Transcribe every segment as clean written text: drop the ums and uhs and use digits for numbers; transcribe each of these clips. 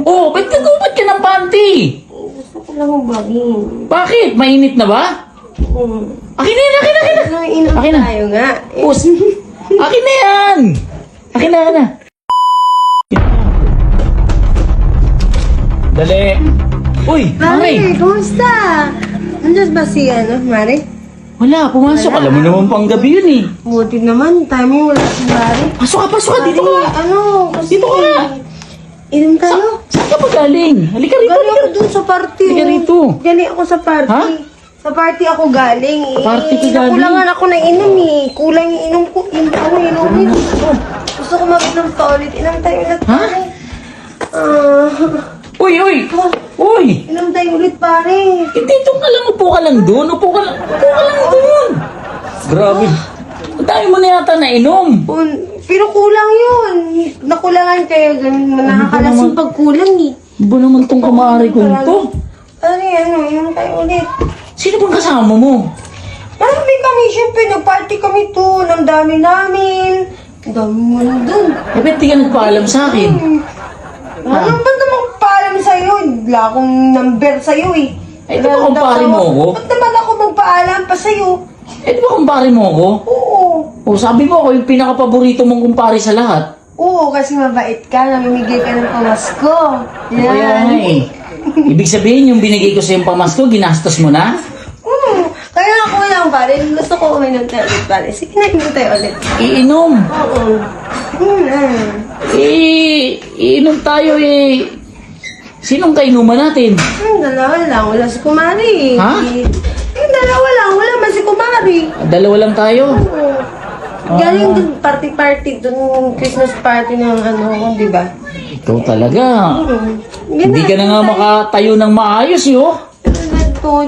Oh, ba't nagubad ka ng panty? Gusto ko lang magbalin. Bakit? Mainit na ba? Akin na yan, akin na, akin na. Naiinom Akin na. tayo nga. Pus. Akin na yan. Akin na, akin na. Dali. Uy, Mari, Mari. kumusta? Nandiyan ba si Mari? Wala, pumasok. Alam mo naman pang gabi yun eh. Buti naman, timing wala si Mari. Pasok ka. Dito ka. Kasi... Dito ka. Inom tayo? Saan ka pa galing? Halika rito. Galing ako dun sa party. Halika rito. Galing ako sa party. Ha? Sa party ako galing. Sa party ka galing? Nakulangan ako na inom eh. Kulang yung inom ko. Inom. Gusto ko mag-inom pa ulit. Inom tayo ulit. Ha? Uy! Inom tayo ulit pare. Hindi, doon ka lang. Upo ka lang doon. Upo ka lang doon. Grabe. Ang dami mo na yata na inom. Pero kulang yun. Nakulangan kayo. Nakakalasing pag kulang eh. Ba naman tong kumari ko ito? Inom tayo ulit. Sino bang kasama mo? Marami kami, syempre, nag-party kami to. Ang dami namin. Ang dami mo lang dun. Eh, ba't di ka nagpaalam sa akin? Ano ba naman paalam sa'yo? Wala akong number sa'yo eh. Eh, di ba kumpare mo ako? Ba't naman ako magpaalam pa sa'yo? Eh, di ba kumpare mo ako? Oo. O, sabi mo ako yung pinaka-paborito mong kumpare sa lahat. Oo, kasi mabait ka. Namimigay ka ng pamasko. Kaya nga eh. Ibig sabihin, yung binigay ko sa yung pamasko, ginastos mo na? Kaya ako lang pare. Gusto ko uminom tayo ulit pare. Sige na, inom tayo ulit. Iinom. Oo. Iinom tayo eh. Sinong kainuman natin? Yung dalawa lang. Wala si Kumari. Ha? Yung dalawa lang. Wala man si Kumari. Dalawa lang tayo. Galing dun, party-party dun, Christmas party ng di ba? Ikaw talaga. Hindi ka na nga makatayo ng maayos eh, oh.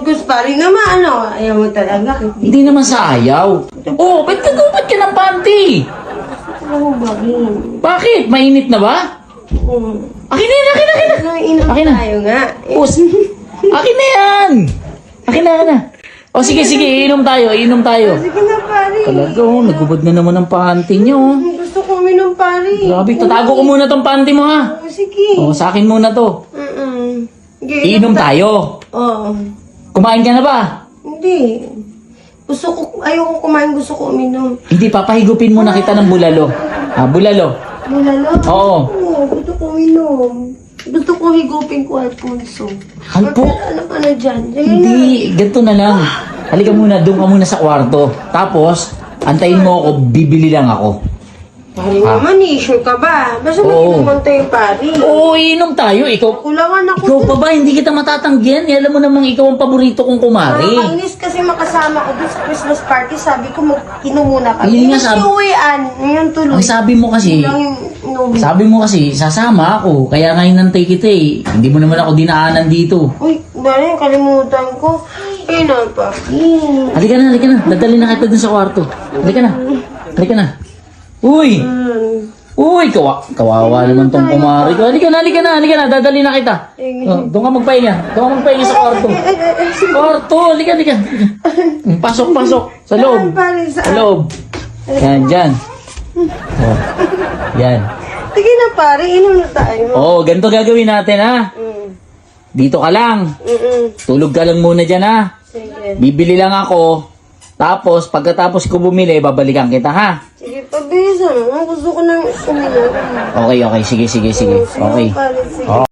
Gusto pa rin naman, ayaw mo talaga. Hindi naman sa ayaw. Oh, ba't nagubad ka ng panty? Ano ba? Bakit? Mainit na ba? Akin na yan, akin na. Naiinom Akin na. tayo nga. Pus. Akin na yan. Akin na. O sige, iinom tayo. Sige na, pare. Talaga, oh, nagubad na naman ang panty niyo, oh. Gusto ko uminom, pare. Grabe, tatago ko muna tong panty mo, ha? Sige. O, sa akin muna to. Iinom tayo. Oo. Kumain ka na ba? Hindi. Ayoko kumain, gusto ko uminom. Hindi, papahigupin muna kita ng bulalo. Bulalo. Bulalo? Oo. Oo, gusto ko uminom. Gusto ko higupin ko Alfonso. Alpo? Ano ka na dyan? Sige na. Hindi, ganito na lang. Halika muna, doon ka muna sa kwarto. Tapos, antayin mo ako, bibili lang ako. Pare naman sure ka ba? Basta Oo. mag-inuman tayo, pare. Oo, iinom tayo. Kulangan ako. Ikaw pa ba? Hindi kita matatanggihan. Alam mo namang ikaw ang paborito kong kumari. Nakakainis kasi makasama ko dun sa Christmas party. Sabi ko mag-inom muna kami. Yun nga Hindi sabi- uwian. Ngayon tuloy. Ang sabi mo kasi, sasama ako. Kaya nga hinantay kita eh. Hindi mo naman ako dinaanan dito. Uy, dahil kalimutan ko. Ay na, papi. Halika na. Dadali na kita dun sa kwarto. Halika na. Uy, kawawa naman tong kumari ko. Halika na. Dadali na kita. Doon ka magpahinga. Sa kwarto. Halika. Pasok. Sa loob. Sa loob. Yan, dyan. Oh, yan. Sige na, pare. Inom na tayo. Oo, ganito gagawin natin, ha? Dito ka lang. Tulog ka lang muna dyan, ha? Sige. Bibili lang ako. Tapos, pagkatapos ko bumili, babalikan kita, ha? Sige, pabilisan mo. Gusto ko nang uminom. Okay. Sige. Okay. Pare, sige.